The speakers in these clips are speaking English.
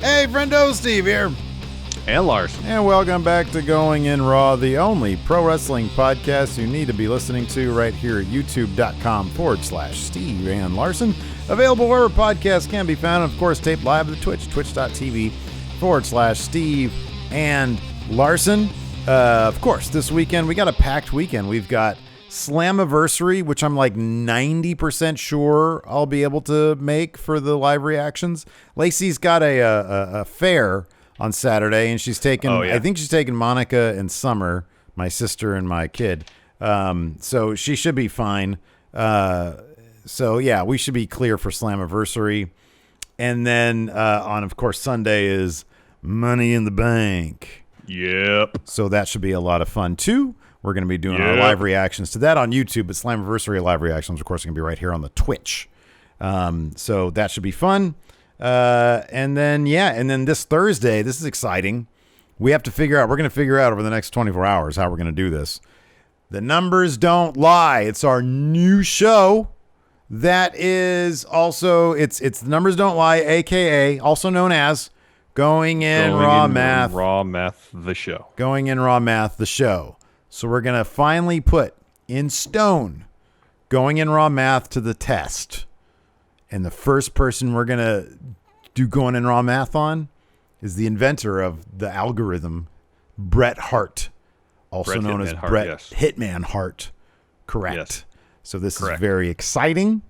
Hey, Friendo, Steve here. And Larson. And welcome back to Going In Raw, the only pro wrestling podcast you need to be listening to right here at youtube.com/Steve and Larson. Available wherever podcasts can be found. And of course, taped live at the twitch.tv/Steve and Larson. Of course, this weekend, we got a packed weekend. We've got Slammiversary, which I'm like 90% sure I'll be able to make for the live reactions. Lacey's got a fair on Saturday, and she's taken, I think she's taken Monica and Summer, my sister and my kid. So she should be fine. So yeah, we should be clear for Slammiversary. And then on, of course, Sunday is Money in the Bank. Yep. So that should be a lot of fun too. We're going to be doing our live reactions to that on YouTube, but Slammiversary live reactions, of course, are going to be right here on the Twitch. So that should be fun. And then this Thursday, this is exciting. We're going to figure out over the next 24 hours how we're going to do this. The Numbers Don't Lie. It's our new show that is also, it's The Numbers Don't Lie, a.k.a. also known as Going In Raw Math. Raw Math, the show. Going In Raw Math, the show. So we're going to finally put in stone Going In Raw Math to the test. And the first person we're going to do Going In Raw Math on is the inventor of the algorithm, Bret Hart, also known as Bret Hitman Hart. Correct. Yes. So this is very exciting.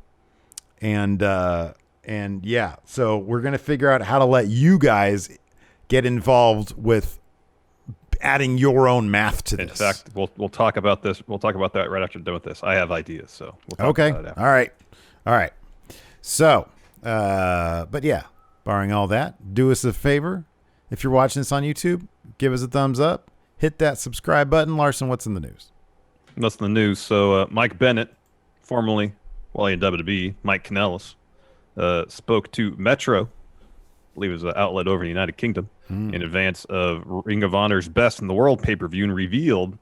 And yeah, so we're going to figure out how to let you guys get involved with adding your own math to this. In fact, we'll talk about this. We'll talk about that right after we're done with this. I have ideas, so we'll talk about it after. All right. So, but yeah, barring all that, do us a favor. If you're watching this on YouTube, give us a thumbs up. Hit that subscribe button. Larson, what's in the news? What's in the news? So Mike Bennett, formerly while in WWE, Mike Kanellis, spoke to Metro, I believe it was an outlet over in the United Kingdom, in advance of Ring of Honor's Best in the World pay-per-view, and revealed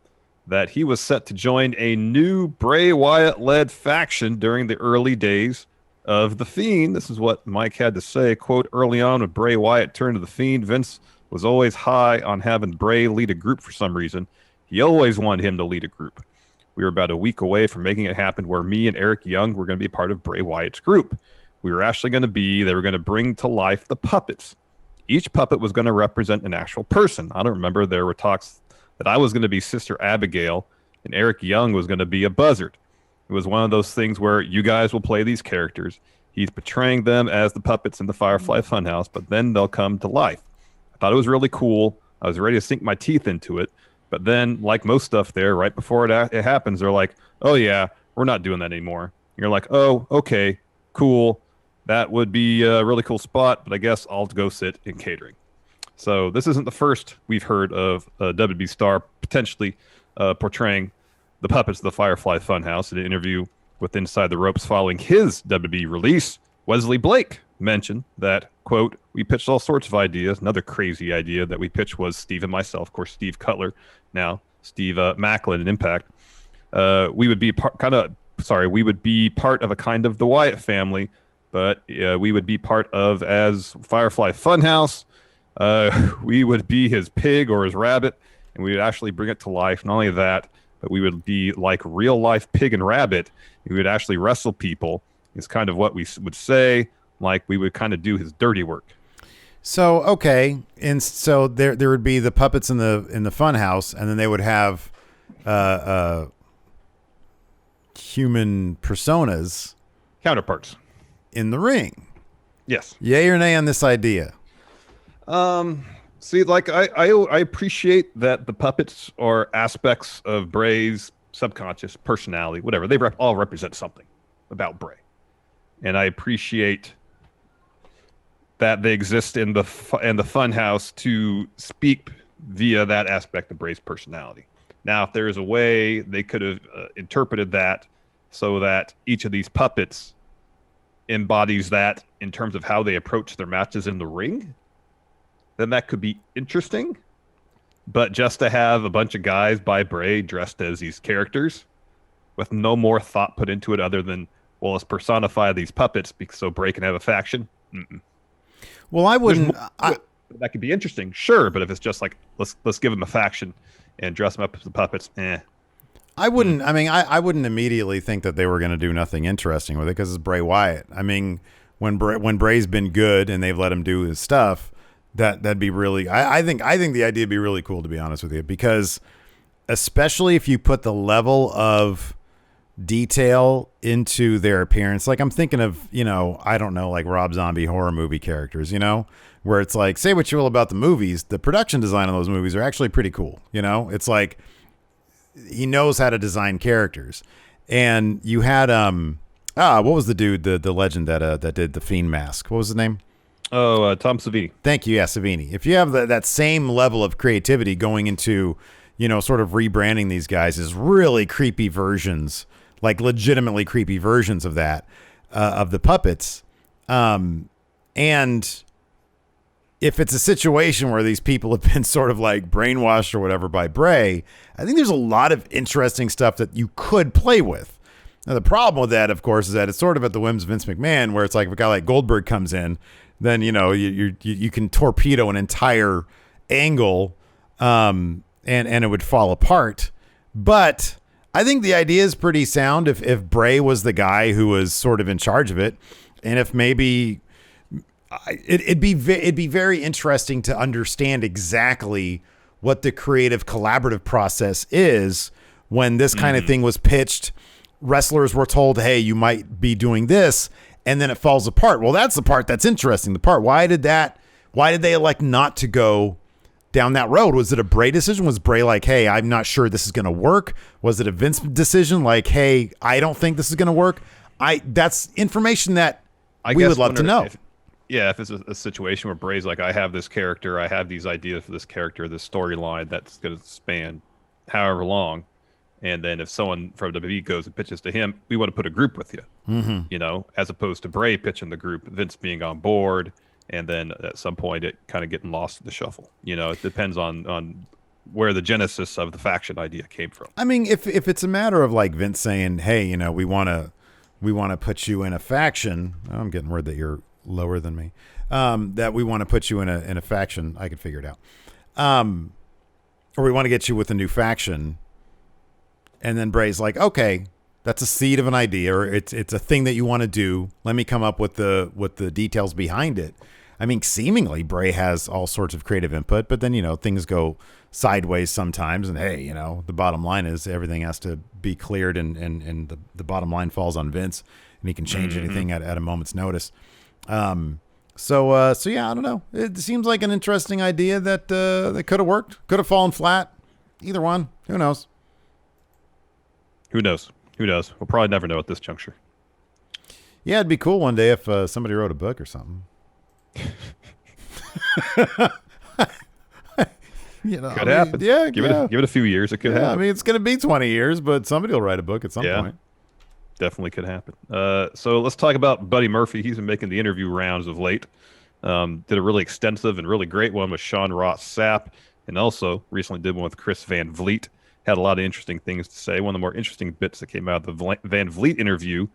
that he was set to join a new Bray Wyatt-led faction during the early days of The Fiend. This is what Mike had to say. Quote, early on when Bray Wyatt turned to The Fiend, Vince was always high on having Bray lead a group for some reason. He always wanted him to lead a group. We were about a week away from making it happen where me and Eric Young were going to be part of Bray Wyatt's group. They were going to bring to life the puppets. Each puppet was going to represent an actual person. I don't remember. There were talks that I was going to be Sister Abigail and Eric Young was going to be a buzzard. It was one of those things where you guys will play these characters. He's portraying them as the puppets in the Firefly Funhouse, but then they'll come to life. I thought it was really cool. I was ready to sink my teeth into it. But then, like most stuff there, right before it happens, they're like, oh, yeah, we're not doing that anymore. And you're like, oh, okay, cool. That would be a really cool spot, but I guess I'll go sit in catering. So this isn't the first we've heard of a WWE star potentially portraying the puppets of the Firefly Funhouse. In an interview with Inside the Ropes following his WWE release, Wesley Blake mentioned that, quote, we pitched all sorts of ideas. Another crazy idea that we pitched was Steve and myself, of course, Steve Cutler, now Steve Macklin in Impact. We would be part of a kind of the Wyatt family, but we would be part of as Firefly Funhouse. We would be his pig or his rabbit, and we would actually bring it to life. Not only that, but we would be like real life pig and rabbit. We would actually wrestle people. Is kind of what we would say. Like we would kind of do his dirty work. So okay, and so there would be the puppets in the fun house, and then they would have human personas, counterparts in the ring. Yes. Yay or nay on this idea? See, like I appreciate that the puppets are aspects of Bray's subconscious personality, whatever. They all represent something about Bray, and I appreciate that they exist in the fun house to speak via that aspect of Bray's personality. Now, if there is a way they could have interpreted that so that each of these puppets embodies that in terms of how they approach their matches in the ring, then that could be interesting. But just to have a bunch of guys by Bray dressed as these characters with no more thought put into it other than, well, let's personify these puppets so Bray can have a faction. Mm-mm. Well, I wouldn't. That could be interesting, sure, but if it's just like let's give them a faction and dress them up as the puppets, I wouldn't. I mean, I wouldn't immediately think that they were going to do nothing interesting with it because it's Bray Wyatt. I mean, when Bray's been good and they've let him do his stuff, that'd be really. I think the idea would be really cool, to be honest with you, because especially if you put the level of detail into their appearance. Like I'm thinking of, I don't know, like Rob Zombie horror movie characters, where it's like, say what you will about the movies, the production design on those movies are actually pretty cool. It's like he knows how to design characters. And you had what was the dude, the legend that did the Fiend mask? What was his name? Oh, Tom Savini. Thank you. Yeah, Savini. If you have that same level of creativity going into, sort of rebranding these guys as really creepy versions, like legitimately creepy versions of that, of the puppets. And if it's a situation where these people have been sort of like brainwashed or whatever by Bray, I think there's a lot of interesting stuff that you could play with. Now, the problem with that, of course, is that it's sort of at the whims of Vince McMahon, where it's like if a guy like Goldberg comes in, then, you can torpedo an entire angle, and it would fall apart. But I think the idea is pretty sound if Bray was the guy who was sort of in charge of it. And if maybe it'd be very interesting to understand exactly what the creative collaborative process is when this kind of thing was pitched. Wrestlers were told, hey, you might be doing this, and then it falls apart. Well, that's the part that's interesting. The part, why did they elect not to go down that road? Was it a Bray decision? Was Bray like, hey, I'm not sure this is going to work? Was it a Vince decision? Like, hey, I don't think this is going to work. That's information that we would love to know. If it's a situation where Bray's like, I have this character, I have these ideas for this character, this storyline that's going to span however long. And then if someone from WWE goes and pitches to him, we want to put a group with you, as opposed to Bray pitching the group, Vince being on board, and then at some point it kind of getting lost in the shuffle. It depends on where the genesis of the faction idea came from. I mean, if it's a matter of like Vince saying, hey, we want to put you in a faction. Oh, I'm getting word that you're lower than me. That we want to put you in a faction. I could figure it out. Or we want to get you with a new faction. And then Bray's like, okay, that's a seed of an idea, or it's a thing that you want to do. Let me come up with the details behind it. I mean, seemingly Bray has all sorts of creative input, but then, things go sideways sometimes. And hey, the bottom line is everything has to be cleared, and the bottom line falls on Vince, and he can change anything at a moment's notice. So yeah, I don't know. It seems like an interesting idea that could have worked, could have fallen flat. Either one. Who knows? Who knows? We'll probably never know at this juncture. Yeah, it'd be cool one day if somebody wrote a book or something. Could happen. Yeah, give it a few years. It could happen. I mean, it's going to be 20 years, but somebody will write a book at some point. Definitely could happen. So let's talk about Buddy Murphy. He's been making the interview rounds of late. Did a really extensive and really great one with Sean Ross Sapp, and also recently did one with Chris Van Vliet. Had a lot of interesting things to say. One of the more interesting bits that came out of the Van Vliet interview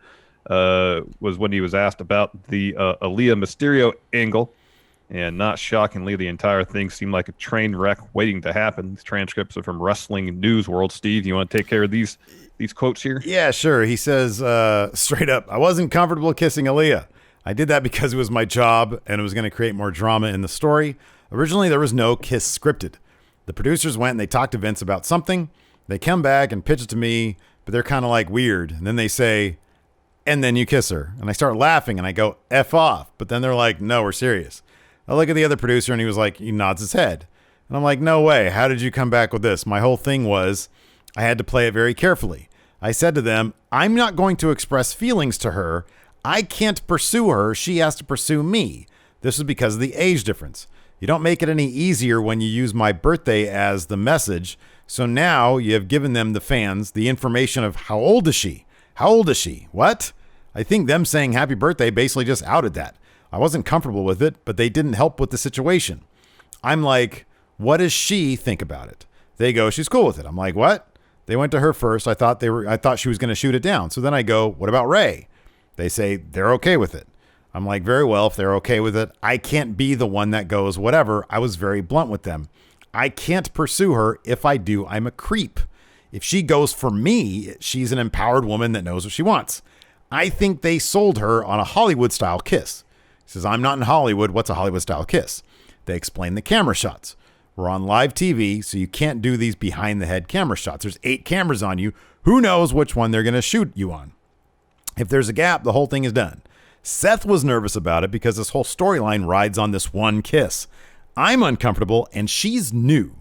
was when he was asked about the Aalyah Mysterio angle. And not shockingly, the entire thing seemed like a train wreck waiting to happen. These transcripts are from Wrestling News World. Steve, you want to take care of these quotes here? Yeah, sure. He says straight up, I wasn't comfortable kissing Aalyah. I did that because it was my job and it was going to create more drama in the story. Originally, there was no kiss scripted. The producers went and they talked to Vince about something. They come back and pitch it to me, but they're kind of like weird. And then they say, and then you kiss her. And I start laughing and I go, F off. But then they're like, no, we're serious. I look at the other producer and he was like, he nods his head. And I'm like, no way. How did you come back with this? My whole thing was I had to play it very carefully. I said to them, I'm not going to express feelings to her. I can't pursue her. She has to pursue me. This is because of the age difference. You don't make it any easier when you use my birthday as the message. So now you have given them, the fans, the information of how old is she? How old is she? What? I think them saying happy birthday basically just outed that. I wasn't comfortable with it, but they didn't help with the situation. I'm like, what does she think about it? They go, she's cool with it. I'm like, what? They went to her first. I thought she was going to shoot it down. So then I go, what about Ray? They say they're okay with it. I'm like, very well, if they're okay with it. I can't be the one that goes, whatever. I was very blunt with them. I can't pursue her. If I do, I'm a creep. If she goes for me, she's an empowered woman that knows what she wants. I think they sold her on a Hollywood-style kiss. He says, I'm not in Hollywood. What's a Hollywood-style kiss? They explain the camera shots. We're on live TV, so you can't do these behind-the-head camera shots. There's 8 cameras on you. Who knows which one they're going to shoot you on? If there's a gap, the whole thing is done. Seth was nervous about it because this whole storyline rides on this one kiss. I'm uncomfortable, and she's new.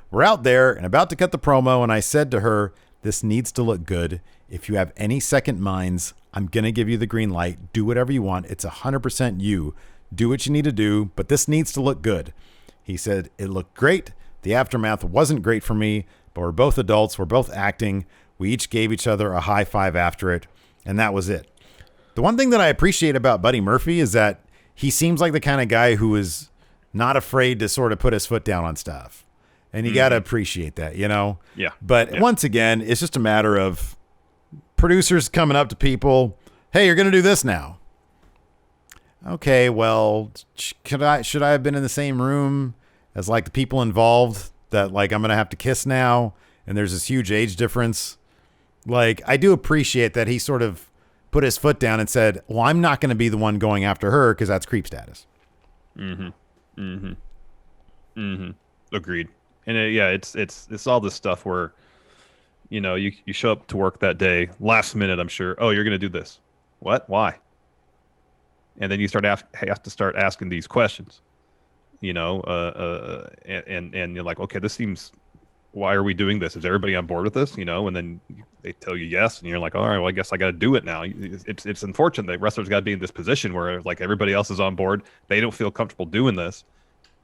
We're out there and about to cut the promo, and I said to her, this needs to look good. If you have any second minds, I'm going to give you the green light. Do whatever you want. It's 100% you. Do what you need to do, but this needs to look good. He said, it looked great. The aftermath wasn't great for me, but we're both adults. We're both acting. We each gave each other a high five after it, and that was it. The one thing that I appreciate about Buddy Murphy is that he seems like the kind of guy who is not afraid to sort of put his foot down on stuff. And you got to appreciate that, you know? Yeah. But once again, it's just a matter of producers coming up to people, hey, you're going to do this now. Okay, well, should I have been in the same room as like the people involved that like I'm going to have to kiss now? And there's this huge age difference. Like, I do appreciate that he sort of put his foot down and said, well, I'm not going to be the one going after her because that's creep status. Agreed. And yeah, it's all this stuff where, you know, you show up to work that day, last minute, I'm sure. Oh, you're going to do this. What? Why? And then you have to start asking these questions, you know, and you're like, okay, this seems, why are we doing this? Is everybody on board with this? You know, and then they tell you yes, and you're like, all right, well, I guess I got to do it now. It's unfortunate that wrestlers got to be in this position where like everybody else is on board. They don't feel comfortable doing this.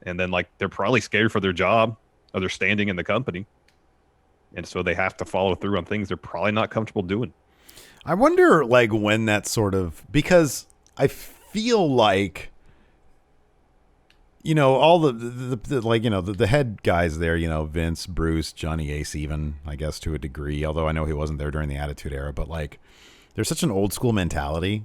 And then like, they're probably scared for their job or their standing in the company. And so they have to follow through on things they're probably not comfortable doing. I wonder like when that sort of, because I feel like, you know, all the like, you know, the head guys there, you know, Vince, Bruce, Johnny Ace, even, I guess, to a degree, although I know he wasn't there during the Attitude Era, but like, there's such an old school mentality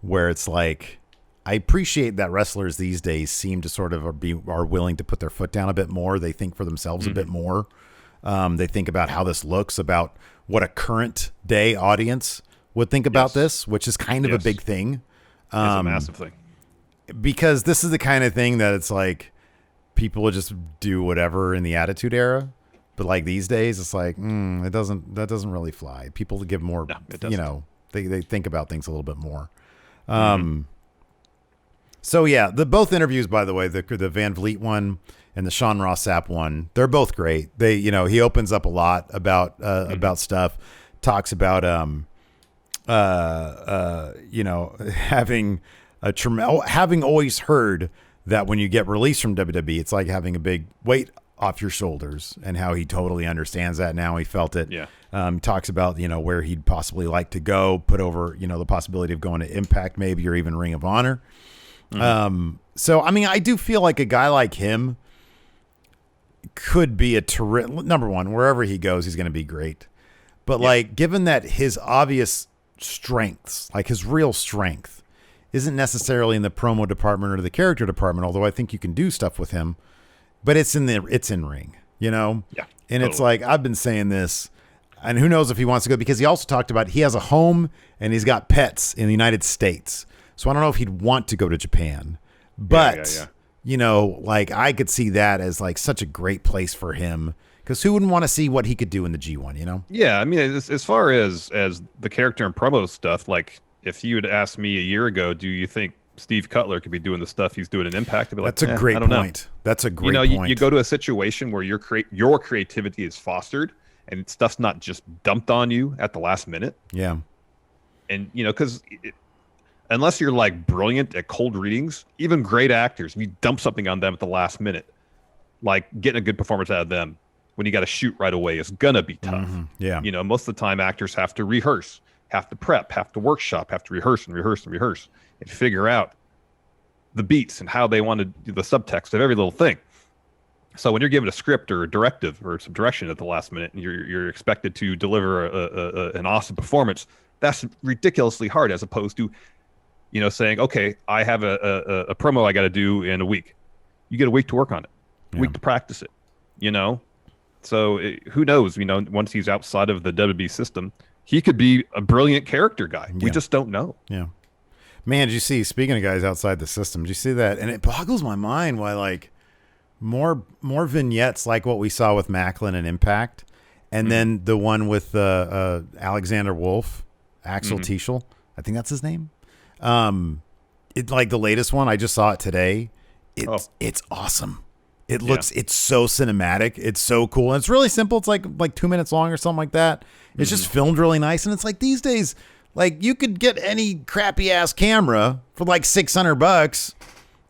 where it's like, I appreciate that wrestlers these days seem to sort of are willing to put their foot down a bit more. They think for themselves a bit more. They think about how this looks, about what a current day audience would think about this, which is kind of a big thing. It's a massive thing. Because this is the kind of thing that it's like people would just do whatever in the Attitude Era. But like these days, it's like, that doesn't really fly. People give more, you know, they think about things a little bit more. So yeah, both interviews, by the way, the Van Vliet one and the Sean Ross Sapp one, they're both great. They, you know, he opens up a lot about stuff, talks about, you know, having always heard that when you get released from WWE, it's like having a big weight off your shoulders, and how he totally understands that now. He felt it. Yeah. Talks about, you know, where he'd possibly like to go, put over, you know, the possibility of going to Impact maybe, or even Ring of Honor. So, I mean, I do feel like a guy like him could be a terrific, number one, wherever he goes, he's going to be great. But like, given that his obvious strengths, like his real strength, isn't necessarily in the promo department or the character department, although I think you can do stuff with him, but it's in ring, you know? Yeah. And It's like, I've been saying this, and who knows if he wants to go, because he also talked about he has a home and he's got pets in the United States. So I don't know if he'd want to go to Japan, but you know, like I could see that as like such a great place for him, because who wouldn't want to see what he could do in the G1, you know? Yeah. I mean, as far as the character and promo stuff, like if you had asked me a year ago, do you think Steve Cutler could be doing the stuff he's doing in Impact? I'd be like, that's a great point. That's a great point. You go to a situation where your creativity is fostered and stuff's not just dumped on you at the last minute. Yeah. And, you know, because unless you're like brilliant at cold readings, even great actors, if you dump something on them at the last minute, like getting a good performance out of them when you got to shoot right away is going to be tough. Yeah. You know, most of the time actors have to rehearse, have to prep, have to workshop, have to rehearse and figure out the beats and how they want to do the subtext of every little thing. So when you're given a script or a directive or some direction at the last minute, and you're expected to deliver an awesome performance, that's ridiculously hard, as opposed to saying, okay, I have a promo I got to do in a week. You get a week to work on it, a week to practice it, So who knows, once he's outside of the WWE system, he could be a brilliant character guy. We just don't know. Yeah. Man, did you see, speaking of guys outside the system, did you see that? And it boggles my mind why, like, more vignettes like what we saw with Macklin and Impact, and then the one with Alexander Wolf, Axel Tischel, I think that's his name. It, like the latest one, I just saw it today. It's awesome. It looks, it's so cinematic. It's so cool. And it's really simple. It's like 2 minutes long or something like that. It's just filmed really nice. And it's like these days, like you could get any crappy ass camera for like $600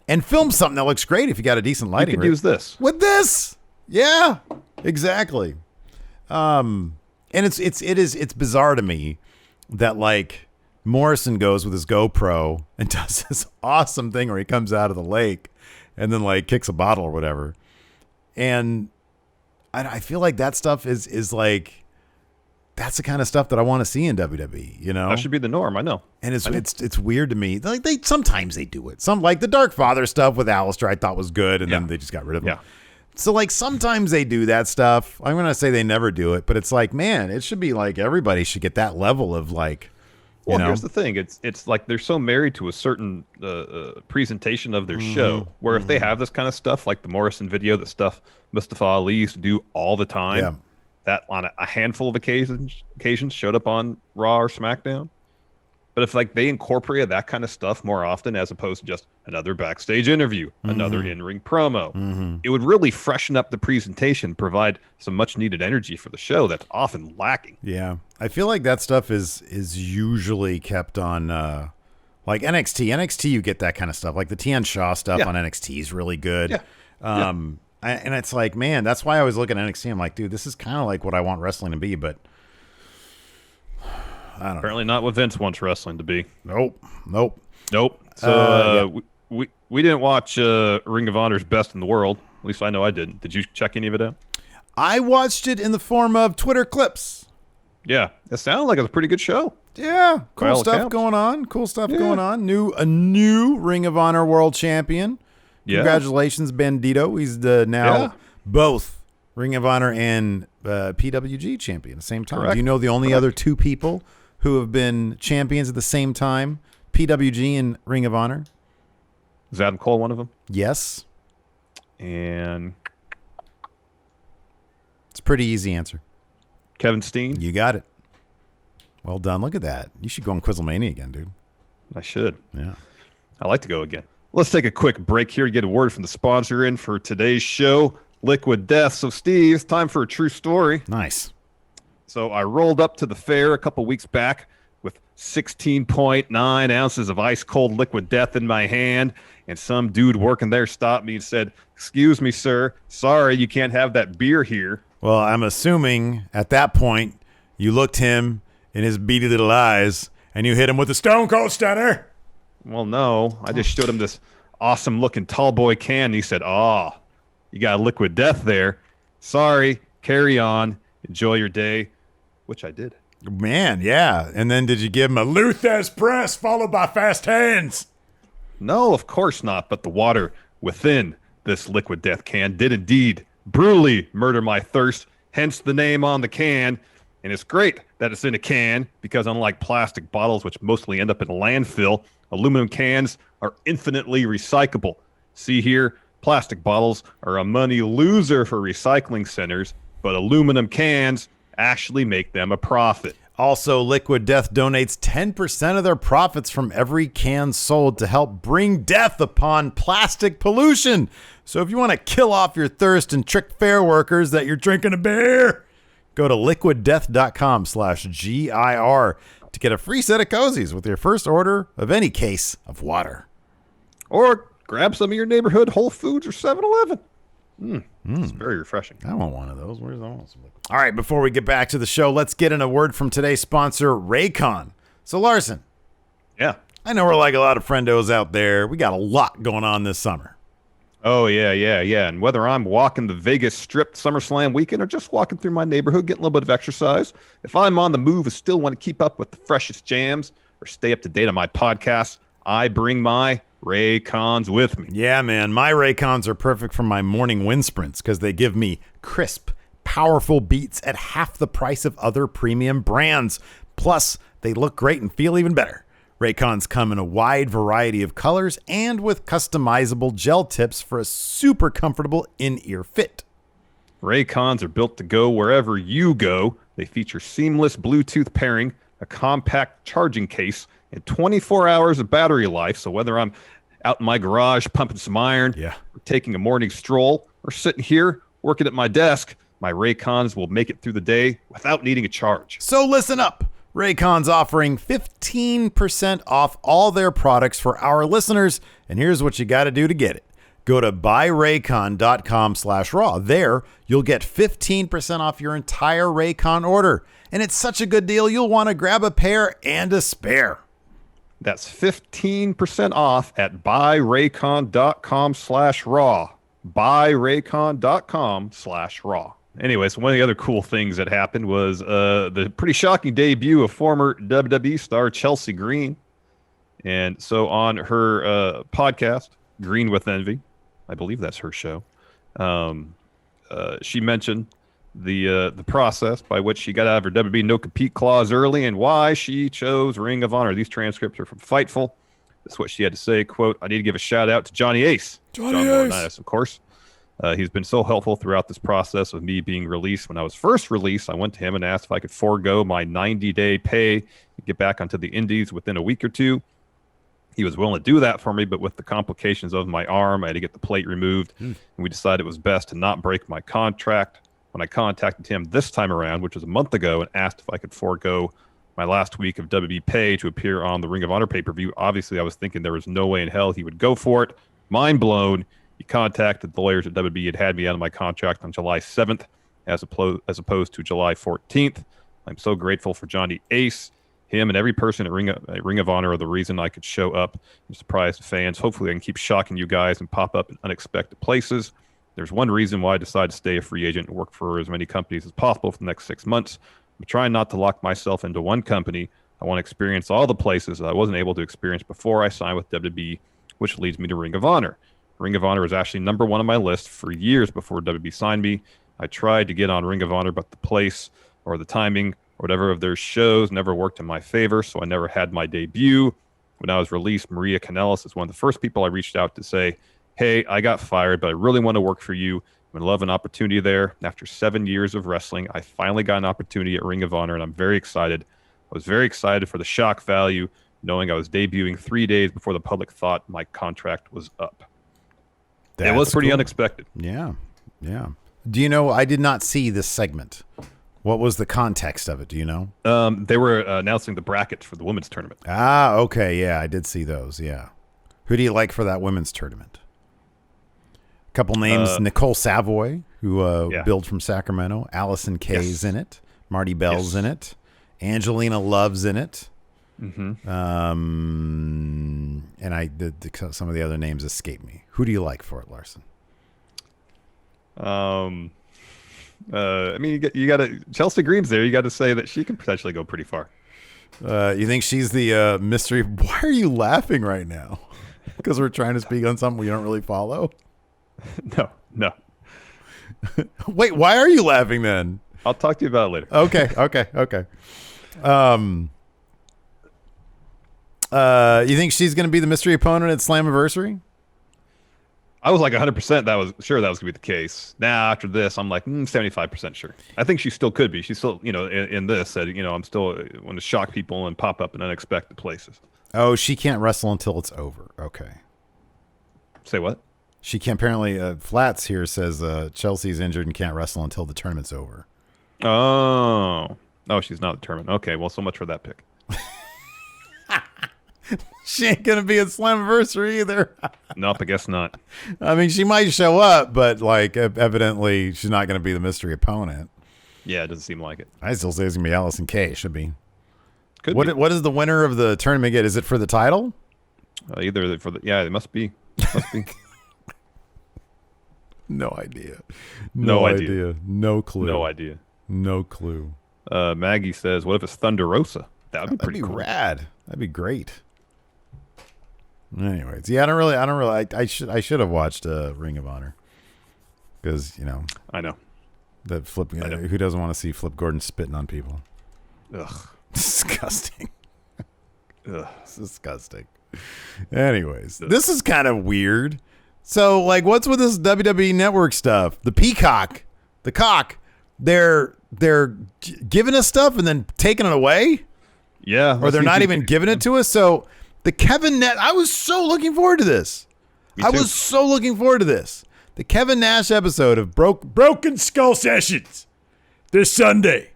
and film something that looks great if you got a decent lighting. You could use this. With this. Yeah, exactly. And it's bizarre to me that like Morrison goes with his GoPro and does this awesome thing where he comes out of the lake and then like kicks a bottle or whatever. And I feel like that stuff is like, that's the kind of stuff that I want to see in WWE, That should be the norm. I know. And it's weird to me. Like sometimes they do it. Some like the Dark Father stuff with Alistair I thought was good, and then they just got rid of him. Yeah. So like sometimes they do that stuff. I'm gonna say they never do it, but it's like, man, it should be like everybody should get that level of like. Well, here's the thing. It's like they're so married to a certain presentation of their show, where if they have this kind of stuff, like the Morrison video, the stuff Mustafa Ali used to do all the time, that on a handful of occasions showed up on Raw or SmackDown. But if like they incorporated that kind of stuff more often, as opposed to just another backstage interview, another in-ring promo, it would really freshen up the presentation, provide some much needed energy for the show that's often lacking. Yeah. I feel like that stuff is usually kept on like NXT. NXT, you get that kind of stuff. Like the Tian Shaw stuff on NXT is really good. Yeah. And it's like, man, that's why I was looking at NXT. I'm like, dude, this is kind of like what I want wrestling to be, but I don't Apparently not what Vince wants wrestling to be. Nope. So we didn't watch Ring of Honor's Best in the World. At least I know I didn't. Did you check any of it out? I watched it in the form of Twitter clips. Yeah, it sounded like it was a pretty good show. Yeah, cool stuff going on. A new Ring of Honor World Champion. Congratulations, Bandito. He's now both Ring of Honor and PWG champion at the same time. Correct. Do you know the only other two people who have been champions at the same time, PWG and Ring of Honor? Is Adam Cole one of them? Yes. And it's a pretty easy answer. Kevin Steen? You got it. Well done. Look at that. You should go on Quizlemania again, dude. I should. Yeah. I like to go again. Let's take a quick break here to get a word from the sponsor in for today's show, Liquid Death. So, Steve, it's time for a true story. Nice. So I rolled up to the fair a couple weeks back with 16.9 ounces of ice-cold Liquid Death in my hand, and some dude working there stopped me and said, "Excuse me, sir. Sorry, you can't have that beer here." Well, I'm assuming at that point you looked him in his beady little eyes and you hit him with a Stone Cold Stunner. Well, no. I just showed him this awesome-looking tall boy can, and he said, "Oh, you got Liquid Death there. Sorry, carry on. Enjoy your day," which I did. Man, yeah. And then did you give him a Luthez press followed by fast hands? No, of course not. But the water within this Liquid Death can did indeed brutally murder my thirst, hence the name on the can. And it's great that it's in a can because unlike plastic bottles, which mostly end up in a landfill, aluminum cans are infinitely recyclable. See here, plastic bottles are a money loser for recycling centers, but aluminum cans actually make them a profit. Also, Liquid Death donates 10% of their profits from every can sold to help bring death upon plastic pollution. So if you want to kill off your thirst and trick fair workers that you're drinking a beer, go to liquiddeath.com/GIR to get a free set of cozies with your first order of any case of water. Or grab some of your neighborhood Whole Foods or 7-Eleven. It's very refreshing. I want one of those. Where's that one? All right, before we get back to the show, let's get in a word from today's sponsor, Raycon. So, Larson. Yeah. I know we're like a lot of friendos out there. We got a lot going on this summer. Oh, yeah. And whether I'm walking the Vegas Strip SummerSlam weekend or just walking through my neighborhood, getting a little bit of exercise, if I'm on the move and still want to keep up with the freshest jams or stay up to date on my podcasts, I bring my Raycons with me. Yeah, man. My Raycons are perfect for my morning wind sprints because they give me crisp, powerful beats at half the price of other premium brands. Plus, they look great and feel even better. Raycons come in a wide variety of colors and with customizable gel tips for a super comfortable in-ear fit. Raycons are built to go wherever you go. They feature seamless Bluetooth pairing, a compact charging case, and 24 hours of battery life. So whether I'm out in my garage pumping some iron, or taking a morning stroll, or sitting here working at my desk, my Raycons will make it through the day without needing a charge. So listen up. Raycon's offering 15% off all their products for our listeners. And here's what you got to do to get it. Go to buyraycon.com/raw. There, you'll get 15% off your entire Raycon order. And it's such a good deal, you'll want to grab a pair and a spare. That's 15% off at buyraycon.com/raw. buyraycon.com/raw. Anyways, one of the other cool things that happened was the pretty shocking debut of former WWE star Chelsea Green. And so on her podcast, Green with Envy, I believe that's her show, she mentioned the process by which she got out of her WWE no-compete clause early and why she chose Ring of Honor. These transcripts are from Fightful. That's what she had to say. Quote, "I need to give a shout-out to Johnny Ace." John Laurinaitis, of course. He's been so helpful throughout this process of me being released. When I was first released, I went to him and asked if I could forego my 90-day pay and get back onto the indies within a week or two. He was willing to do that for me, but with the complications of my arm, I had to get the plate removed, and we decided it was best to not break my contract. When I contacted him this time around, which was a month ago, and asked if I could forego my last week of WWE pay to appear on the Ring of Honor pay-per-view, obviously I was thinking there was no way in hell he would go for it. Mind blown. He contacted the lawyers at WWE and had me out of my contract on July 7th as opposed to July 14th. I'm so grateful for Johnny Ace. Him and every person at Ring of Honor are the reason I could show up and surprise the fans. Hopefully I can keep shocking you guys and pop up in unexpected places. There's one reason why I decided to stay a free agent and work for as many companies as possible for the next 6 months. I'm trying not to lock myself into one company. I want to experience all the places that I wasn't able to experience before I signed with WWE, which leads me to Ring of Honor. Ring of Honor was actually number one on my list for years before WWE signed me. I tried to get on Ring of Honor, but the place or the timing or whatever of their shows never worked in my favor, so I never had my debut. When I was released, Maria Kanellis is one of the first people I reached out to say, "Hey, I got fired, but I really want to work for you. I would love an opportunity there." After 7 years of wrestling, I finally got an opportunity at Ring of Honor, and I'm very excited. I was very excited for the shock value, knowing I was debuting 3 days before the public thought my contract was up. It was pretty unexpected. Yeah, yeah. Do you know, I did not see this segment. What was the context of it? Do you know? They were announcing the brackets for the women's tournament. Ah, okay. Yeah, I did see those. Yeah. Who do you like for that women's tournament? A couple names. Nicole Savoy, who billed from Sacramento. Allison Kay's in it. Marty Bell's in it. Angelina Love's in it. Mm-hmm. And some of the other names escape me. Who do you like for it, Larson? I mean, you got to Chelsea Green's there. You got to say that she can potentially go pretty far. You think she's the mystery? Why are you laughing right now? Because we're trying to speak on something we don't really follow? No. Wait, why are you laughing then? I'll talk to you about it later. Okay. You think she's going to be the mystery opponent at Slammiversary? I was like 100% that was going to be the case. Now, after this, I'm like 75% sure. I think she still could be. She's still, in this, said, I'm still want to shock people and pop up in unexpected places. Oh, she can't wrestle until it's over. Okay. Say what? She can't, apparently, Flats here says Chelsea's injured and can't wrestle until the tournament's over. Oh, she's not determined. Okay, well, so much for that pick. She ain't going to be at Slammiversary either. Nope, I guess not. I mean, she might show up, but, evidently she's not going to be the mystery opponent. Yeah, it doesn't seem like it. I still say it's going to be Allison Kay. Should be. Could be. What does the winner of the tournament get? Is it for the title? Either for the... Yeah, it must be. Must be. No idea. No idea. No clue. No idea. No clue. Maggie says, what if it's Thunder Rosa? That would be pretty cool. Rad. That'd be great. Anyways, yeah, I don't really. I should have watched Ring of Honor because I know that Flip. Who doesn't want to see Flip Gordon spitting on people? Ugh. Disgusting. Ugh. It's disgusting. Anyways, this is kind of weird. So, like, what's with this WWE Network stuff? The Peacock, the cock, they're giving us stuff and then taking it away? Yeah. Or they're not even giving it to us? So, the Kevin Nash, I was so looking forward to this. Me too. I was so looking forward to this. The Kevin Nash episode of Broken Skull Sessions this Sunday.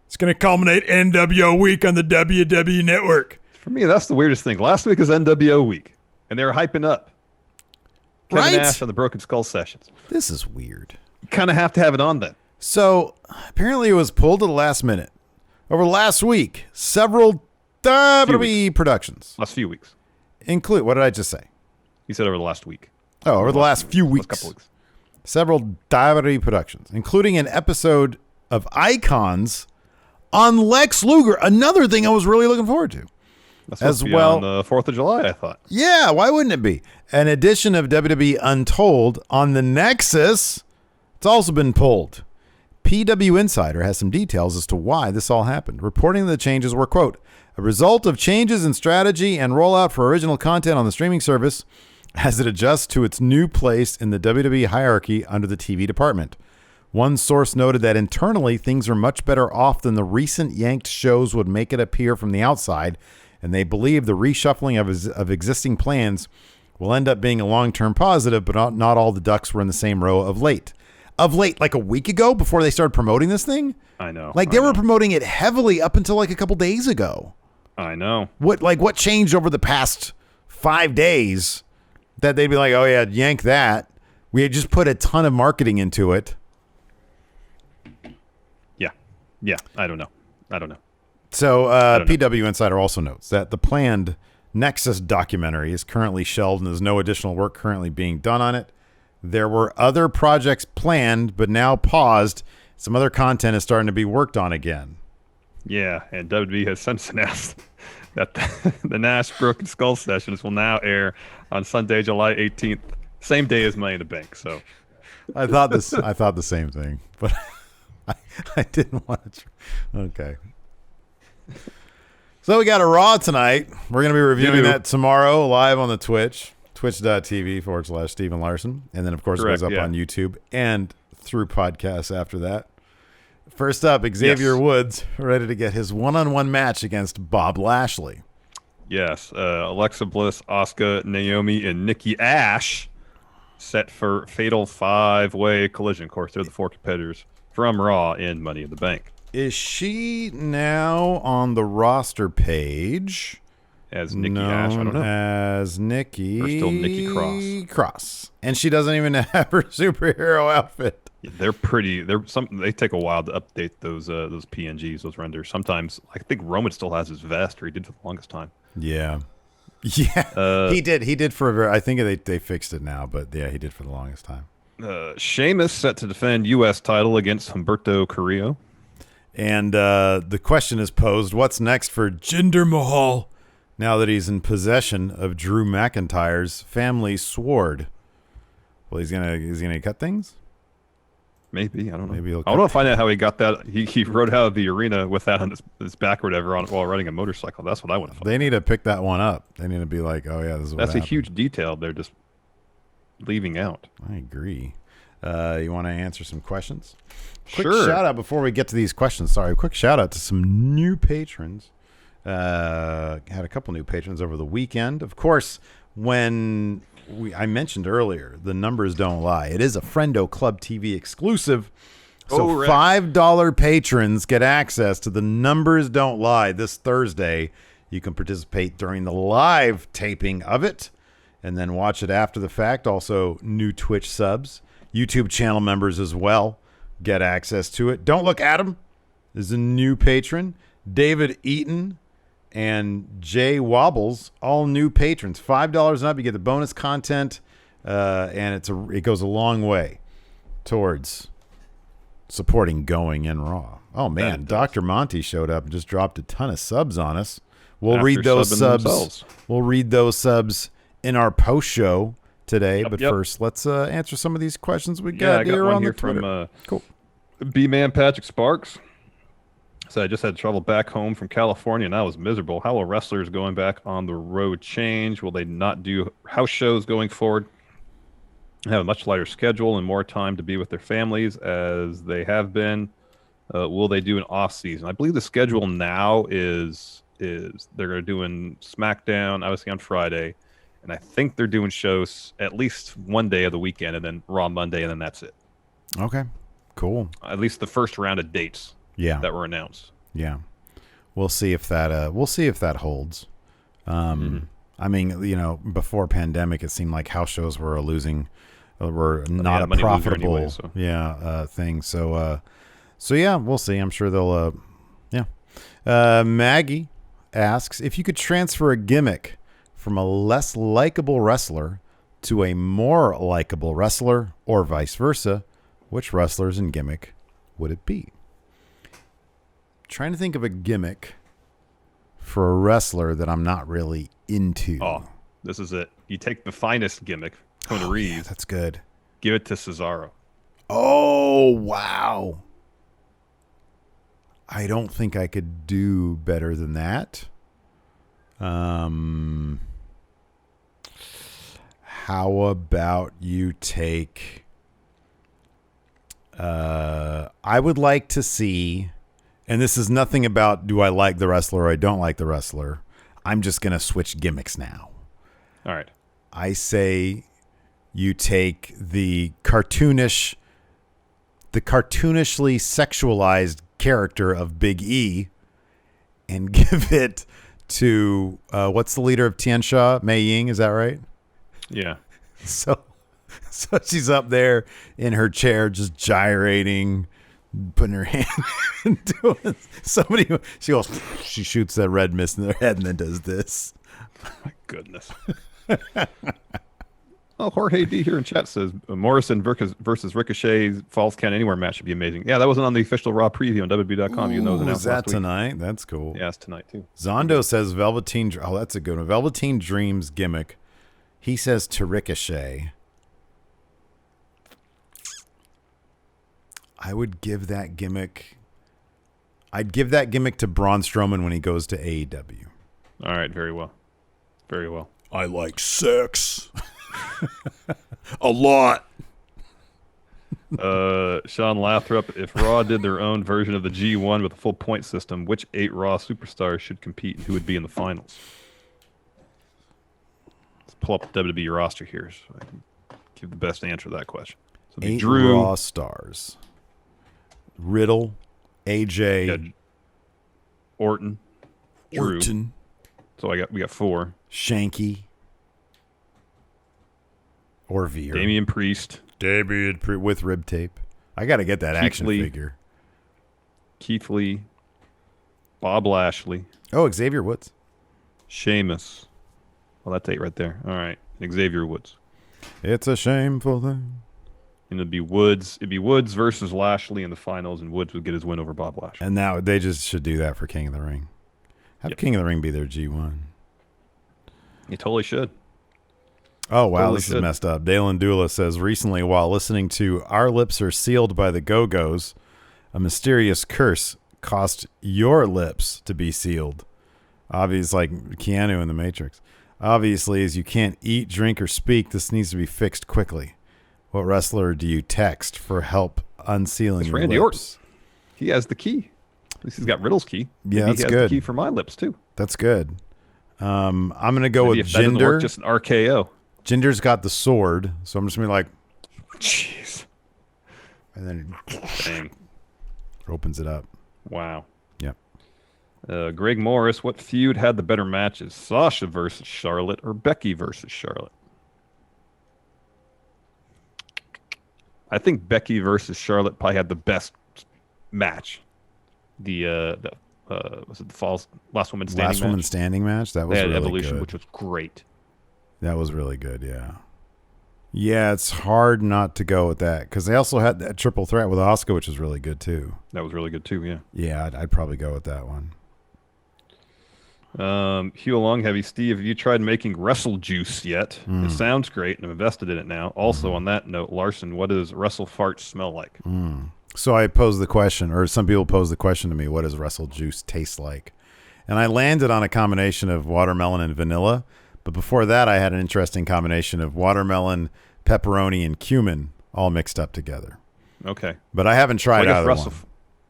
It's going to culminate NWO week on the WWE Network. For me, that's the weirdest thing. Last week was NWO week, and they were hyping up Kevin Nash on the Broken Skull Sessions. This is weird. You kind of have to have it on then. So, apparently it was pulled at the last minute. Over last week, several WWE productions. Last few weeks. Include, what did I just say? You said over the last week. Oh, over the last few weeks. Last couple weeks. Several WWE productions, including an episode of Icons on Lex Luger. Another thing I was really looking forward to. That's as well on the 4th of July, I thought. Yeah, why wouldn't it be? An edition of WWE Untold on the Nexus. It's also been pulled. PW Insider has some details as to why this all happened, reporting that the changes were, quote, a result of changes in strategy and rollout for original content on the streaming service as it adjusts to its new place in the WWE hierarchy under the TV department. One source noted that internally, things are much better off than the recent yanked shows would make it appear from the outside, and they believe the reshuffling of existing plans will end up being a long-term positive, but not all the ducks were in the same row of late. Like a week ago, before they started promoting this thing? I know. Like, they were promoting it heavily up until like a couple days ago. I know. What changed over the past 5 days that they'd be like, oh, yeah, yank that. We had just put a ton of marketing into it. Yeah. I don't know. So PW Insider also notes that the planned Nexus documentary is currently shelved and there's no additional work currently being done on it. There were other projects planned but now paused. Some other content is starting to be worked on again. Yeah, and WWE has since announced that the Nash Broken Skull Sessions will now air on Sunday, July 18th, same day as Money in the Bank. So I thought the same thing, but I didn't want to. Okay. So we got a Raw tonight. We're going to be reviewing that tomorrow live on the twitch.tv/Stephen Larson. And then, of course, it goes up on YouTube and through podcasts after that. First up, Xavier Woods, ready to get his one-on-one match against Bob Lashley. Yes. Alexa Bliss, Asuka, Naomi, and Nikki Ash set for fatal 5-way collision. Of course, they're the 4 competitors from Raw in Money in the Bank. Is she now on the roster page as Nikki Ash? I don't know. As Nikki. Or still Nikki Cross. And she doesn't even have her superhero outfit. Yeah, they take a while to update those PNGs, those renders. Sometimes I think Roman still has his vest, or he did for the longest time. Yeah. Yeah. He did for I think they fixed it now, but yeah, he did for the longest time. Sheamus set to defend U.S. title against Humberto Carrillo. And the question is posed, what's next for Jinder Mahal now that he's in possession of Drew McIntyre's family sword? Well, is he gonna cut things? Maybe. I don't know. Maybe I want to find out how he got that. He rode out of the arena with that on his back or whatever while riding a motorcycle. That's what I want to find. They need to pick that one up. They need to be like, oh, yeah, this is what happened. That's a huge detail they're just leaving out. I agree. You want to answer some questions? Quick Sure. shout out before we get to these questions. Sorry, quick shout out to some new patrons. Had a couple new patrons over the weekend. Of course, when I mentioned earlier, the numbers don't lie. It is a Friendo Club TV exclusive. So $5 patrons get access to the Numbers Don't Lie this Thursday. You can participate during the live taping of it and then watch it after the fact. Also, new Twitch subs. YouTube channel members as well get access to it. Don't Look at Him is a new patron. David Eaton and Jay Wobbles, all new patrons. $5 and up, you get the bonus content, and it goes a long way towards supporting Going in Raw. Oh man, Dr. Monty showed up and just dropped a ton of subs on us. We'll read those subs. We'll read those subs in our post show today. Yep, but yep. first, let's answer some of these questions we Yeah, got I got here one on here the Twitter. from Cool. B-Man Patrick Sparks. So I just had to travel back home from California, and I was miserable. How will wrestlers going back on the road change? Will they not do house shows going forward? Have a much lighter schedule and more time to be with their families as they have been? Will they do an off season? I believe the schedule now is they're going to do SmackDown obviously on Friday, and I think they're doing shows at least one day of the weekend, and then Raw Monday, and then that's it. Okay, cool. At least the first round of dates. Yeah, that were announced. Yeah, we'll see if that holds. I mean, before pandemic, it seemed like house shows were not a profitable anyway, thing. So yeah, we'll see. I'm sure they'll. Maggie asks if you could transfer a gimmick from a less likable wrestler to a more likable wrestler, or vice versa, which wrestlers and gimmick would it be? Trying to think of a gimmick for a wrestler that I'm not really into. Oh, this is it. You take the finest gimmick, Kona Reeves. Yeah, that's good. Give it to Cesaro. Oh, wow. I don't think I could do better than that. How about you take... I would like to see... And this is nothing about do I like the wrestler or I don't like the wrestler. I'm just going to switch gimmicks now. All right. I say you take the cartoonishly sexualized character of Big E and give it to, what's the leader of Tiansha? Mei Ying, is that right? Yeah. So she's up there in her chair just gyrating, putting her hand into it. She shoots that red mist in their head and then does this. Oh my goodness. Oh, Jorge D here in chat says Morrison versus Ricochet's Falls Count Anywhere match should be amazing. Yeah, that wasn't on the official Raw preview on WWE.com. You know, is that tonight? That's cool. Yeah, it's tonight too. Zondo says Velveteen. Oh, that's a good one. Velveteen Dreams gimmick. He says to Ricochet. I'd give that gimmick to Braun Strowman when he goes to AEW. All right, very well. Very well. I like sex. A lot. Sean Lathrop, if Raw did their own version of the G1 with a full point system, which 8 Raw superstars should compete and who would be in the finals? Let's pull up the WWE roster here so I can give the best answer to that question. So 8 Raw stars. Riddle, AJ, Orton, Drew. So we got 4. Shanky, or Veer. Damian Priest with rib tape. I got to get that action figure. Keith Lee, Bob Lashley. Oh, Xavier Woods. Sheamus. Well, that's 8 right there. All right, Xavier Woods. It's a shameful thing. And it'd be Woods versus Lashley in the finals, and Woods would get his win over Bob Lashley. And now they just should do that for King of the Ring. Have King of the Ring be their G1. You totally should. Oh, wow, this is messed up. Dalen Dula says, recently, while listening to Our Lips Are Sealed by the Go-Go's, a mysterious curse caused your lips to be sealed. Obviously, like Keanu in The Matrix. Obviously, as you can't eat, drink, or speak, this needs to be fixed quickly. What wrestler do you text for help unsealing your Randy lips? Orton. He has the key. At least he's got Riddle's key. Yeah, Maybe that's he has good. The key for my lips too. That's good. I'm gonna go Maybe with if that doesn't Jinder. work, just an RKO. Jinder's got the sword, so I'm just gonna be like, jeez, and then dang, opens it up. Wow. Yep. Greg Morris, what feud had the better matches? Sasha versus Charlotte or Becky versus Charlotte? I think Becky versus Charlotte probably had the best match. Was it the last woman standing match? That was really Evolution, good. which was great. That was really good. Yeah. Yeah, it's hard not to go with that because they also had that triple threat with Asuka, which was really good too. That was really good too. Yeah. Yeah, I'd probably go with that one. Hugh Long, Heavy Steve, have you tried making Wrestle Juice yet? It sounds great, and I'm invested in it now. Also, on that note, Larson, what does Wrestle Fart smell like? So I posed the question, or some people pose the question to me, what does Wrestle Juice taste like? And I landed on a combination of watermelon and vanilla. But before that, I had an interesting combination of watermelon, pepperoni, and cumin all mixed up together. Okay. But I haven't tried either one.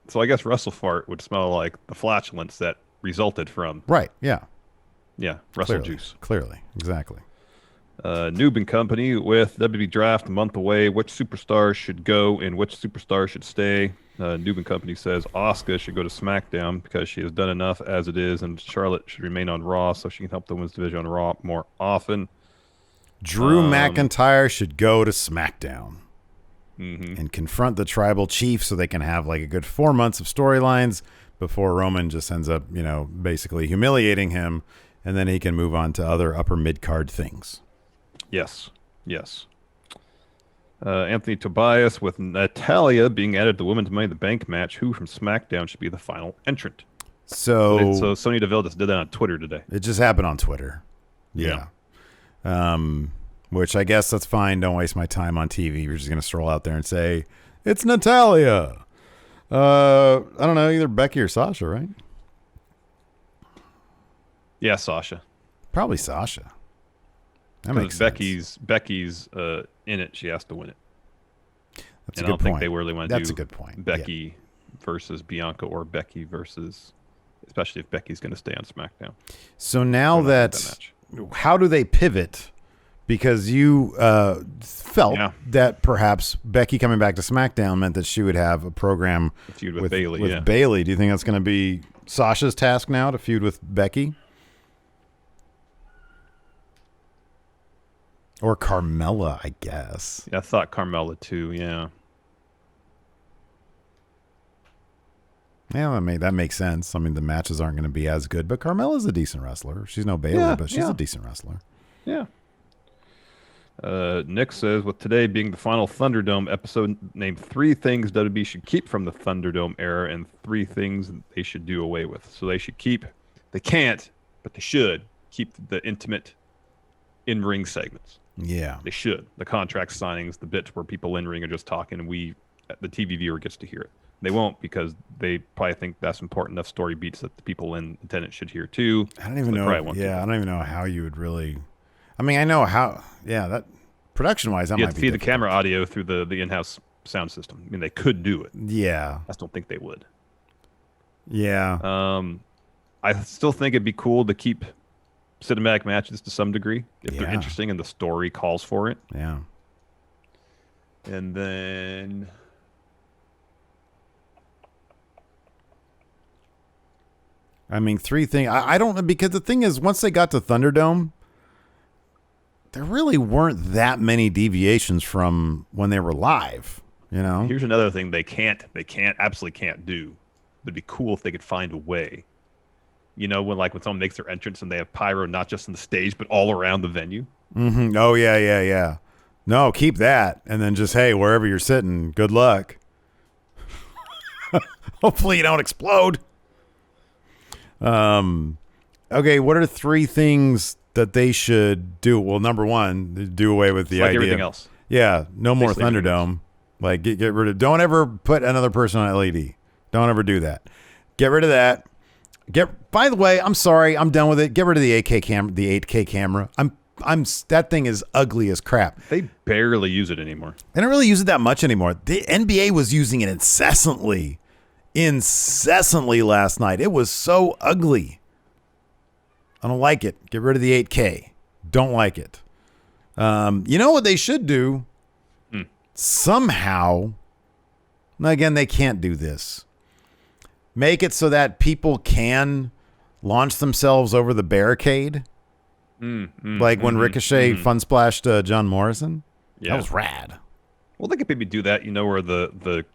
So I guess Wrestle Fart would smell like the flatulence that resulted from. Right, yeah. Yeah, Wrestle Juice. Clearly, exactly. Noob and Company with WWE Draft a month away. Which superstars should go and which superstars should stay? Noob and Company says Asuka should go to SmackDown because she has done enough as it is, and Charlotte should remain on Raw so she can help the women's division on Raw more often. Drew McIntyre should go to SmackDown and confront the Tribal Chief so they can have like a good 4 months of storylines before Roman just ends up, basically humiliating him, and then he can move on to other upper mid-card things. Yes. Anthony Tobias with Natalya being added to Women's Money in the Bank match. Who from SmackDown should be the final entrant? So Sonya Deville just did that on Twitter today. It just happened on Twitter. Yeah. Which I guess that's fine. Don't waste my time on TV. You're just going to stroll out there and say, it's Natalya. I don't know, either Becky or Sasha, right? Yeah, Sasha. Probably Sasha. That makes sense. Becky's in it. She has to win it. That's a good point. I don't think they really want to do That's a good point. Becky versus Bianca or Becky versus, especially if Becky's going to stay on SmackDown. So now how do they pivot? Because you felt that perhaps Becky coming back to SmackDown meant that she would have a program feud with Bayley. Bayley. Do you think that's going to be Sasha's task now to feud with Becky? Or Carmella, I guess. Yeah, I thought Carmella too, yeah. Yeah, that makes sense. I mean, the matches aren't going to be as good, but Carmella's a decent wrestler. She's no Bayley, but she's a decent wrestler. Yeah. Nick says, with today being the final Thunderdome episode, name 3 things WWE should keep from the Thunderdome era and 3 things they should do away with. So they can't, but they should keep the intimate in-ring segments. Yeah. They should. The contract signings, the bits where people in-ring are just talking and the TV viewer gets to hear it. They won't because they probably think that's important enough story beats that the people in attendance should hear too. I don't even know. Yeah, I don't even know how you would really. I mean, I know how. Yeah, that production-wise, that you might have to be feed the camera audio through the in-house sound system. I mean, they could do it. Yeah. I just don't think they would. Yeah. I still think it'd be cool to keep cinematic matches to some degree if they're interesting and the story calls for it. Yeah. And then I mean, 3 things. I don't know, because the thing is, once they got to Thunderdome, there really weren't that many deviations from when they were live. Here's another thing they absolutely can't do. It'd be cool if they could find a way. When someone makes their entrance and they have pyro not just on the stage but all around the venue. Mm-hmm. Oh yeah. No, keep that, and then just wherever you're sitting, good luck. Hopefully you don't explode. Okay, what are 3 things that they should do? Well, number 1, do away with the idea. Everything else. Yeah, no more Thunderdome. Like get rid of. Don't ever put another person on LED. Don't ever do that. Get rid of that. By the way, I'm sorry, I'm done with it. Get rid of the 8K camera. The 8K camera. That thing is ugly as crap. They barely use it anymore. They don't really use it that much anymore. The NBA was using it incessantly last night. It was so ugly. I don't like it. Get rid of the 8K. Don't like it. You know what they should do? Somehow, again, they can't do this. Make it so that people can launch themselves over the barricade. Like when Ricochet fun splashed John Morrison. Yeah. That was rad. Well, they could maybe do that, where the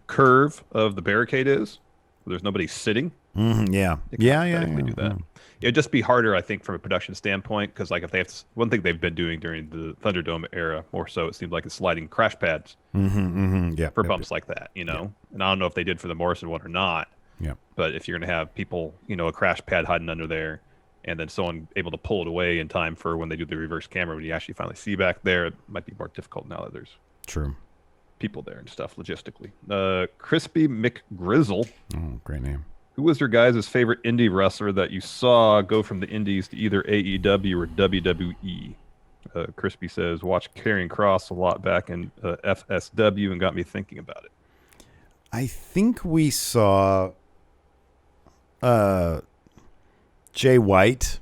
curve of the barricade is. Where there's nobody sitting. Mm-hmm, yeah. Do that. It'd just be harder, I think, from a production standpoint, because if they have one thing they've been doing during the Thunderdome era, more so, it seems like it's sliding crash pads for bumps like that, And I don't know if they did for the Morrison one or not. Yeah. But if you're going to have people, a crash pad hiding under there, and then someone able to pull it away in time for when they do the reverse camera, when you actually finally see back there, it might be more difficult now that there's people there and stuff logistically. Crispy McGrizzle. Oh, great name. Who was your guys' favorite indie wrestler that you saw go from the indies to either AEW or WWE? Crispy says, watch Karrion Kross a lot back in FSW and got me thinking about it. I think we saw Jay White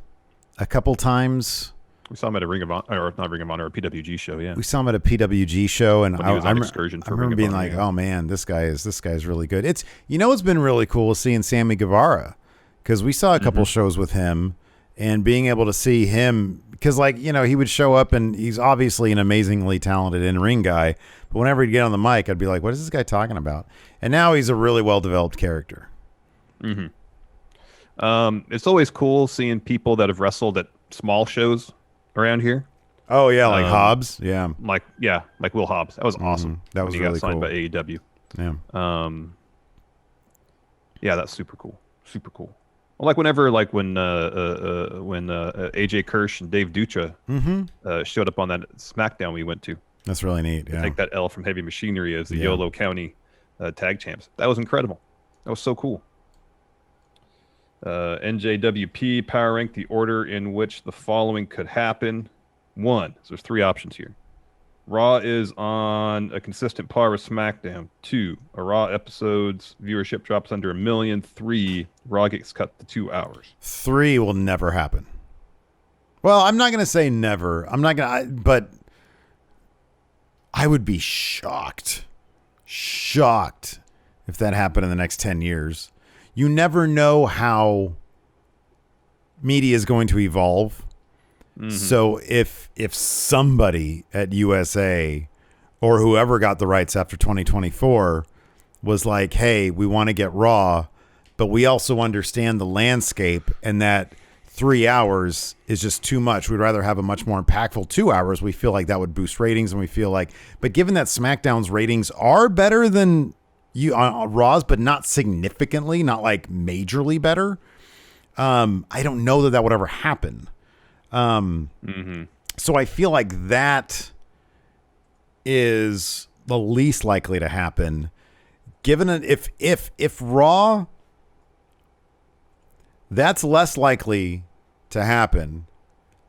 a couple times. We saw him at a Ring of Honor, or not Ring of Honor, a PWG show, yeah. We saw him at a PWG show, and I remember being like, "Oh man, this guy is really good." It's what's been really cool is seeing Sammy Guevara, because we saw a couple shows with him, and being able to see him, because he would show up and he's obviously an amazingly talented in-ring guy, but whenever he'd get on the mic, I'd be like, "What is this guy talking about?" And now he's a really well-developed character. Mm-hmm. It's always cool seeing people that have wrestled at small shows around here. Oh yeah, like Hobbs, yeah, like Will Hobbs. That was awesome. That was when he really got signed cool by AEW. Yeah. Yeah, that's super cool. Super cool. Well, when AJ Kirsch and Dave Dutra showed up on that SmackDown we went to. That's really neat. Yeah. Take that L from Heavy Machinery as the Yolo County tag champs. That was incredible. That was so cool. NJWP power rank the order in which the following could happen. 1, so there's 3 options here. Raw is on a consistent par with SmackDown. 2, a Raw episode's viewership drops under 1 million. 3, Raw gets cut to 2 hours. 3 will never happen. Well, I'm not going to say never. But I would be shocked if that happened in the next 10 years. You never know how media is going to evolve. Mm-hmm. So if somebody at USA or whoever got the rights after 2024 was like, hey, we want to get Raw, but we also understand the landscape and that 3 hours is just too much. We'd rather have a much more impactful 2 hours. We feel like that would boost ratings, and we feel like, but given that SmackDown's ratings are better than on Raw's, but not significantly, not like majorly better. I don't know that would ever happen. So I feel like that is the least likely to happen. Given if Raw, that's less likely to happen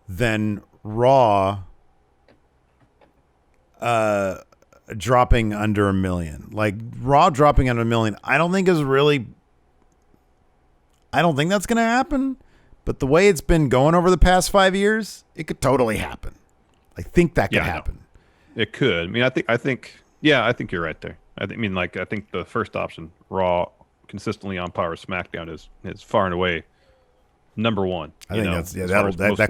than Raw dropping under 1 million. Like Raw dropping under 1 million, I don't think that's going to happen. But the way it's been going over the past 5 years, it could totally happen. I think that could happen. It could. I mean, I think you're right there. I think the first option, Raw consistently on par with SmackDown, is far and away number one. I think that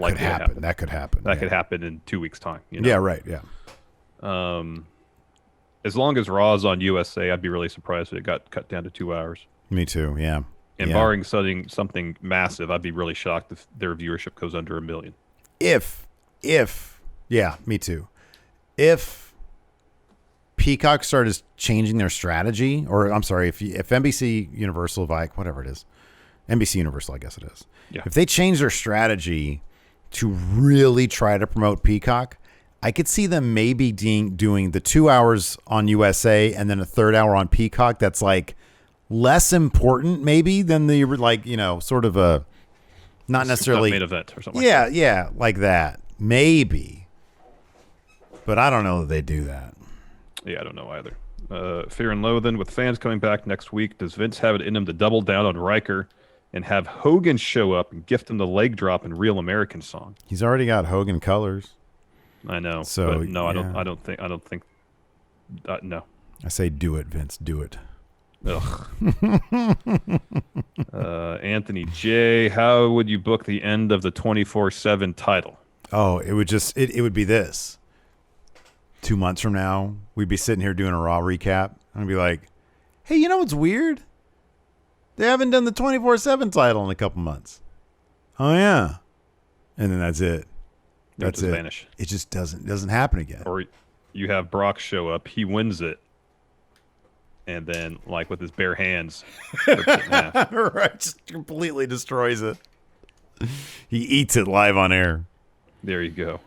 could happen. That could happen. That could happen in 2 weeks' time. Yeah, right. Yeah. As long as Raw is on USA, I'd be really surprised if it got cut down to 2 hours. Me too. Yeah. And barring something massive, I'd be really shocked if their viewership goes under 1 million. Yeah, me too. If Peacock started changing their strategy, or I'm sorry, if NBC Universal, whatever it is, NBC Universal, I guess it is. Yeah. If they change their strategy to really try to promote Peacock, I could see them maybe doing the 2 hours on USA and then a third hour on Peacock. That's like less important maybe than the sort of a not necessarily main event or something. Yeah, like that maybe, but I don't know that they do that. Yeah, I don't know either. Fear and Loathing, with fans coming back next week, does Vince have it in him to double down on Riker and have Hogan show up and gift him the leg drop and Real American song? He's already got Hogan colors. I know. So but no, yeah. I don't think. No. I say do it, Vince. Do it. Ugh. Anthony J, how would you book the end of the 24/7 title? Oh, it would just it would be this. 2 months from now, we'd be sitting here doing a Raw recap, and I'd be like, "Hey, you know what's weird? They haven't done the 24/7 title in a couple months." Oh yeah, and then that's it. That's it. Vanish. It just doesn't happen again. Or you have Brock show up, he wins it, and then like with his bare hands, rips it in half. Right, just completely destroys it. He eats it live on air. There you go.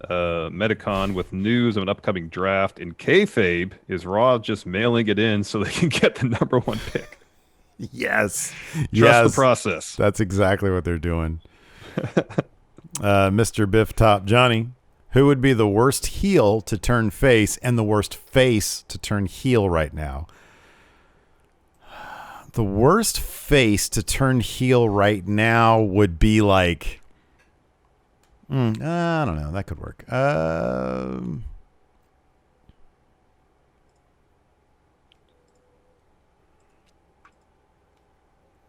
Medicon with news of an upcoming draft in kayfabe. Is Raw just mailing it in so they can get the #1 pick? Yes. Trust the process. That's exactly what they're doing. Mr. Biff Top Johnny, who would be the worst heel to turn face and the worst face to turn heel right now? The worst face to turn heel right now would be like, I don't know. That could work.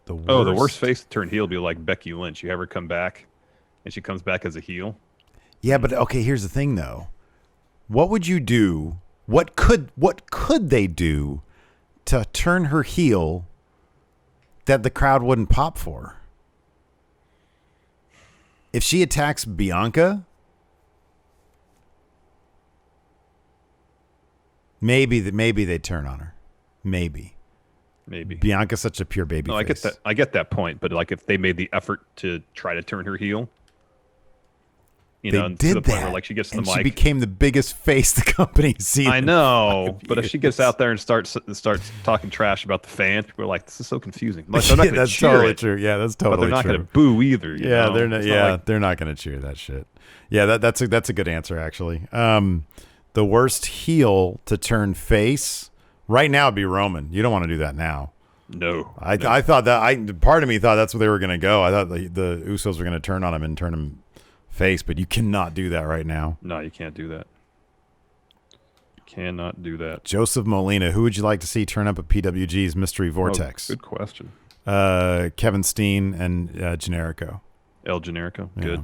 The worst face to turn heel would be like Becky Lynch. You have her come back, and she comes back as a heel. Yeah, but okay, here's the thing though. What would you do? What could they do to turn her heel that the crowd wouldn't pop for? If she attacks Bianca, maybe they'd turn on her. Maybe. Bianca's such a pure baby face. I get that point, but like if they made the effort to try to turn her heel, they to did the point where like she gets to the mic, she became the biggest face the company's seen. I know, but if she gets out there and starts talking trash about the fans, people are like, "This is so confusing." Like, they're not gonna that's cheer totally it, true. Yeah, that's totally but they're not true. going to boo either. You know? They're not. Yeah, like, they're not going to cheer that shit. Yeah, that's a good answer actually. The worst heel to turn face right now would be Roman. You don't want to do that now. No, I thought that part of me thought that's where they were going to go. I thought the Usos were going to turn on him and turn him face, but you cannot do that right now. No, you can't do that. Cannot do that. Joseph Molina, who would you like to see turn up at PWG's Mystery Vortex? Good question. Kevin Steen and Generico. El Generico. Yeah.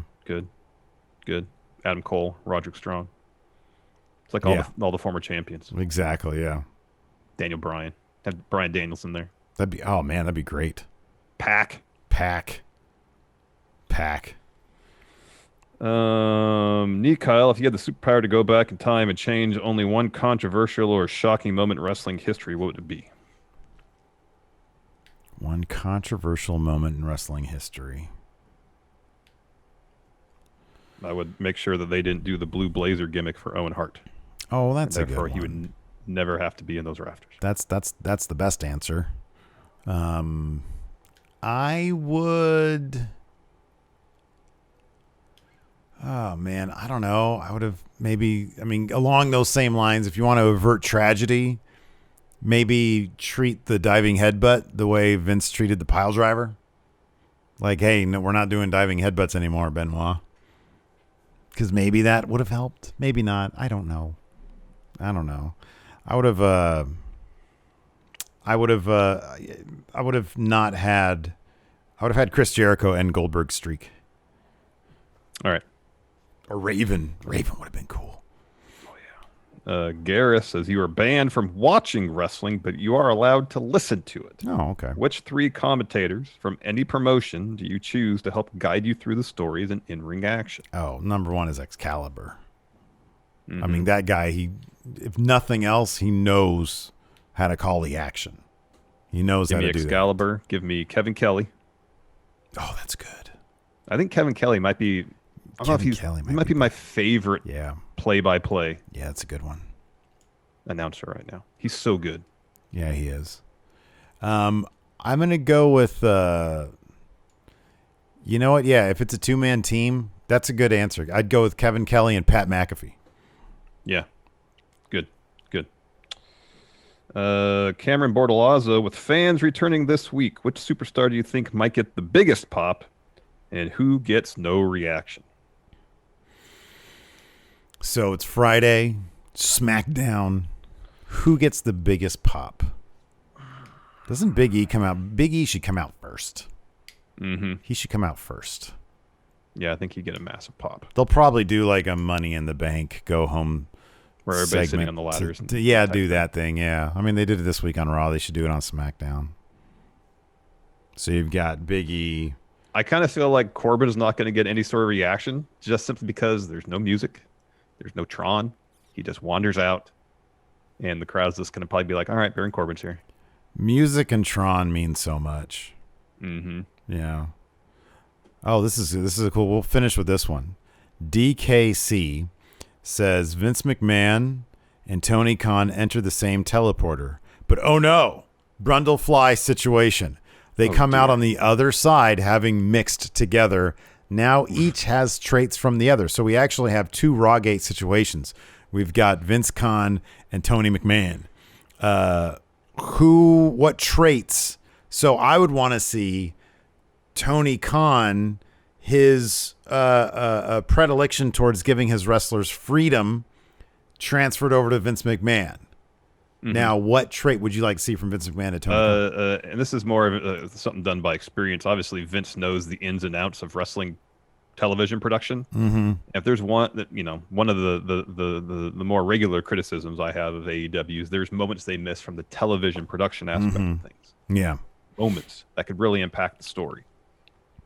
Good. Adam Cole, Roderick Strong. It's like all the former champions. Exactly, yeah. Daniel Bryan. Have Bryan Danielson there. That'd be great. Pack. Neat Kyle, if you had the superpower to go back in time and change only one controversial or shocking moment in wrestling history, what would it be? One controversial moment in wrestling history. I would make sure that they didn't do the blue blazer gimmick for Owen Hart. Oh, that's a good Therefore, one. he would never have to be in those rafters. That's the best answer. I would. Oh man, I don't know. I would have along those same lines. If you want to avert tragedy, maybe treat the diving headbutt the way Vince treated the pile driver. Like, hey, no, we're not doing diving headbutts anymore, Benoit. Because maybe that would have helped. Maybe not. I don't know. I would have had Chris Jericho and Goldberg streak. All right. Or Raven. Raven would have been cool. Gareth says you are banned from watching wrestling, but you are allowed to listen to it. Oh, okay. Which 3 commentators from any promotion do you choose to help guide you through the stories and in-ring action? Oh, number 1 is Excalibur. Mm-hmm. I mean, that guy, if nothing else, he knows how to call the action. He knows how to do that. Give me Excalibur. Give me Kevin Kelly. Oh, that's good. I think Kevin Kelly might be... I don't know if he might be my favorite play-by-play. Yeah, that's a good one. Announcer right now. He's so good. Yeah, he is. I'm going to go with, you know what? Yeah, if it's a 2-man team, that's a good answer. I'd go with Kevin Kelly and Pat McAfee. Yeah. Good. Cameron Bordalazzo, with fans returning this week, which superstar do you think might get the biggest pop and who gets no reaction? So it's Friday, SmackDown. Who gets the biggest pop? Doesn't Big E come out? Big E should come out first. Mm-hmm. He should come out first. Yeah, I think he'd get a massive pop. They'll probably do like a Money in the Bank, go home where everybody's sitting on the ladders. Do that thing, yeah. I mean, they did it this week on Raw. They should do it on SmackDown. So you've got Big E. I kind of feel like Corbin is not going to get any sort of reaction, just simply because there's no music. There's no Tron. He just wanders out and the crowd's just going to probably be like, all right, Baron Corbin's here. Music and Tron mean so much. Mm-hmm. Yeah. Oh, this is a cool. We'll finish with this one. DKC says Vince McMahon and Tony Khan enter the same teleporter, but oh no, Brundlefly situation. They come out on the other side having mixed together. Now each has traits from the other. So we actually have two Rawgate situations. We've got Vince Khan and Tony McMahon. What traits? So I would want to see Tony Khan, his predilection towards giving his wrestlers freedom transferred over to Vince McMahon. Mm-hmm. Now, what trait would you like to see from Vince McMahon to Tony Khan? And this is more of something done by experience. Obviously, Vince knows the ins and outs of wrestling television production. Mm-hmm. If there's one that, one of the more regular criticisms I have of AEW is there's moments they miss from the television production aspect of things. Yeah. Moments that could really impact the story.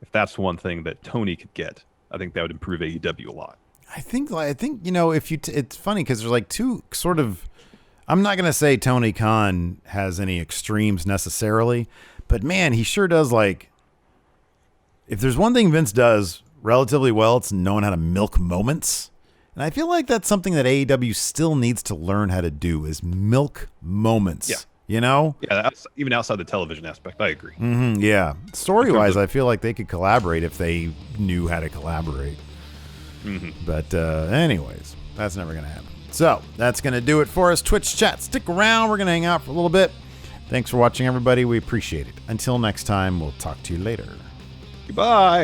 If that's one thing that Tony could get, I think that would improve AEW a lot. I think if you it's funny because there's like two sort of. I'm not gonna say Tony Khan has any extremes necessarily, but man, he sure does. Like, if there's one thing Vince does relatively well, it's knowing how to milk moments, and I feel like that's something that AEW still needs to learn how to do is milk moments. Yeah. Yeah, even outside the television aspect, I agree. Mm-hmm, yeah, story-wise, I feel like they could collaborate if they knew how to collaborate. Mm-hmm. But anyways, that's never going to happen. So that's going to do it for us. Twitch chat, stick around. We're going to hang out for a little bit. Thanks for watching, everybody. We appreciate it. Until next time, we'll talk to you later. Goodbye.